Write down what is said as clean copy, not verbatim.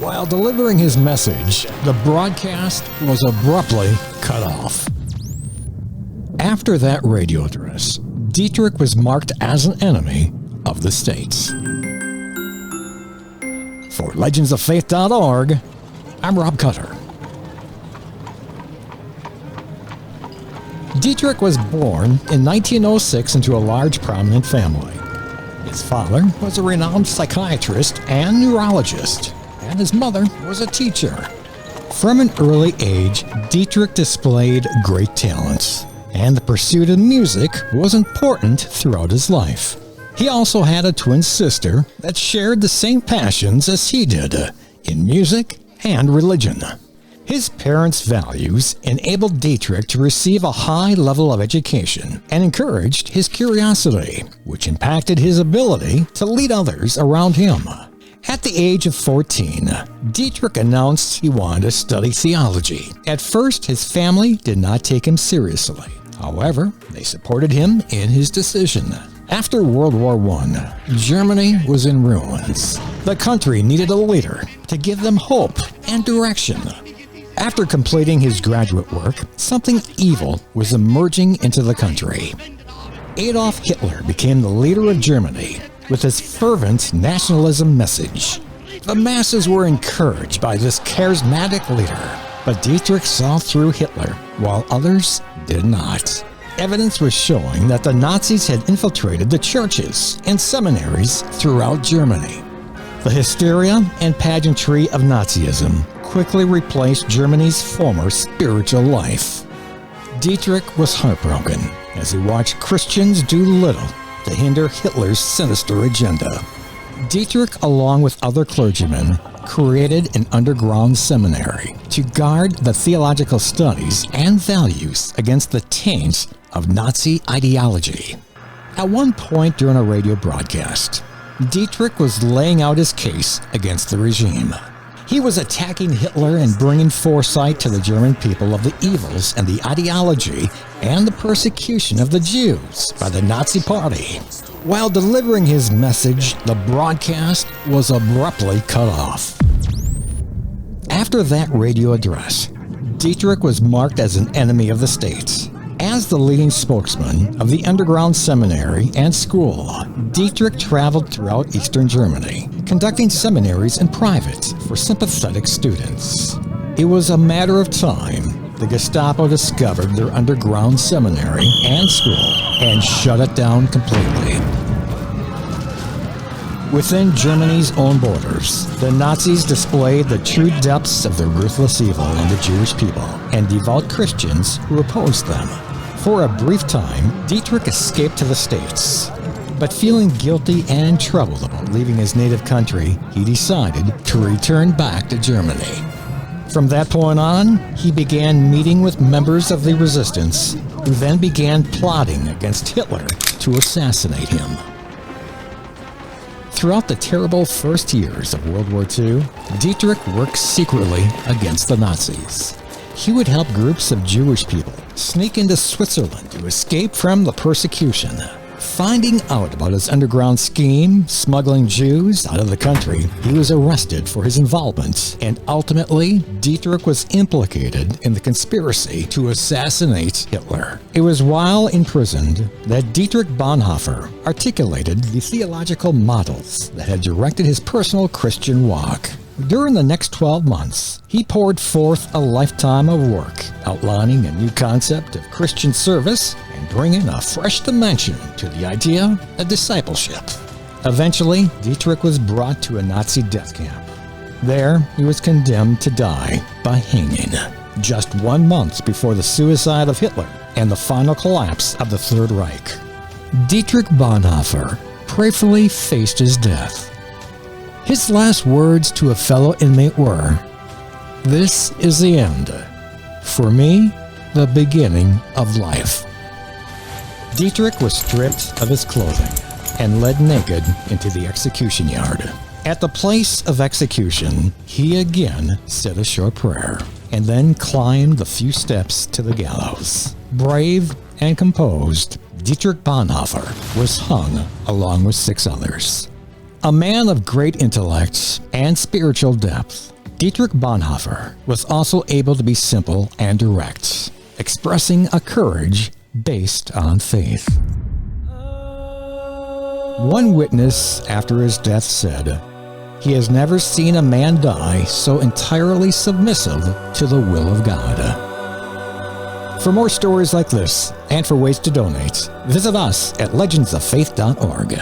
While delivering his message, the broadcast was abruptly cut off. After that radio address, Dietrich was marked as an enemy of the states. For legendsoffaith.org, I'm Rob Cutter. Dietrich was born in 1906 into a large, prominent family. His father was a renowned psychiatrist and neurologist, and his mother was a teacher. From an early age, Dietrich displayed great talents, and the pursuit of music was important throughout his life. He also had a twin sister that shared the same passions as he did in music and religion. His parents' values enabled Dietrich to receive a high level of education and encouraged his curiosity, which impacted his ability to lead others around him. At the age of 14, Dietrich announced he wanted to study theology. At first, his family did not take him seriously. However, they supported him in his decision. After World War I, Germany was in ruins. The country needed a leader to give them hope and direction. After completing his graduate work, something evil was emerging into the country. Adolf Hitler became the leader of Germany with his fervent nationalism message. The masses were encouraged by this charismatic leader, but Dietrich saw through Hitler, while others did not. Evidence was showing that the Nazis had infiltrated the churches and seminaries throughout Germany. The hysteria and pageantry of Nazism quickly replaced Germany's former spiritual life. Dietrich was heartbroken as he watched Christians do little to hinder Hitler's sinister agenda. Dietrich, along with other clergymen, created an underground seminary to guard the theological studies and values against the taint of Nazi ideology. At one point during a radio broadcast, Dietrich was laying out his case against the regime. He was attacking Hitler and bringing foresight to the German people of the evils and the ideology and the persecution of the Jews by the Nazi Party. While delivering his message, the broadcast was abruptly cut off. After that radio address, Dietrich was marked as an enemy of the states. As the leading spokesman of the underground seminary and school, Dietrich traveled throughout Eastern Germany, conducting seminaries in private for sympathetic students. It was a matter of time the Gestapo discovered their underground seminary and school and shut it down completely. Within Germany's own borders, the Nazis displayed the true depths of their ruthless evil on the Jewish people and devout Christians who opposed them. For a brief time, Dietrich escaped to the States, but feeling guilty and troubled about leaving his native country, he decided to return back to Germany. From that point on, he began meeting with members of the resistance, who then began plotting against Hitler to assassinate him. Throughout the terrible first years of World War II, Dietrich worked secretly against the Nazis. He would help groups of Jewish people sneak into Switzerland to escape from the persecution. Finding out about his underground scheme, smuggling Jews out of the country, he was arrested for his involvement, and ultimately, Dietrich was implicated in the conspiracy to assassinate Hitler. It was while imprisoned that Dietrich Bonhoeffer articulated the theological models that had directed his personal Christian walk. During the next 12 months, he poured forth a lifetime of work, outlining a new concept of Christian service and bringing a fresh dimension to the idea of discipleship. Eventually, Dietrich was brought to a Nazi death camp. There, he was condemned to die by hanging, just 1 month before the suicide of Hitler and the final collapse of the Third Reich. Dietrich Bonhoeffer prayerfully faced his death. His last words to a fellow inmate were, "This is the end. For me, the beginning of life." Dietrich was stripped of his clothing and led naked into the execution yard. At the place of execution, he again said a short prayer and then climbed the few steps to the gallows. Brave and composed, Dietrich Bonhoeffer was hung along with 6 others. A man of great intellect and spiritual depth, Dietrich Bonhoeffer was also able to be simple and direct, expressing a courage based on faith. One witness after his death said, "He has never seen a man die so entirely submissive to the will of God." For more stories like this, and for ways to donate, visit us at legendsoffaith.org.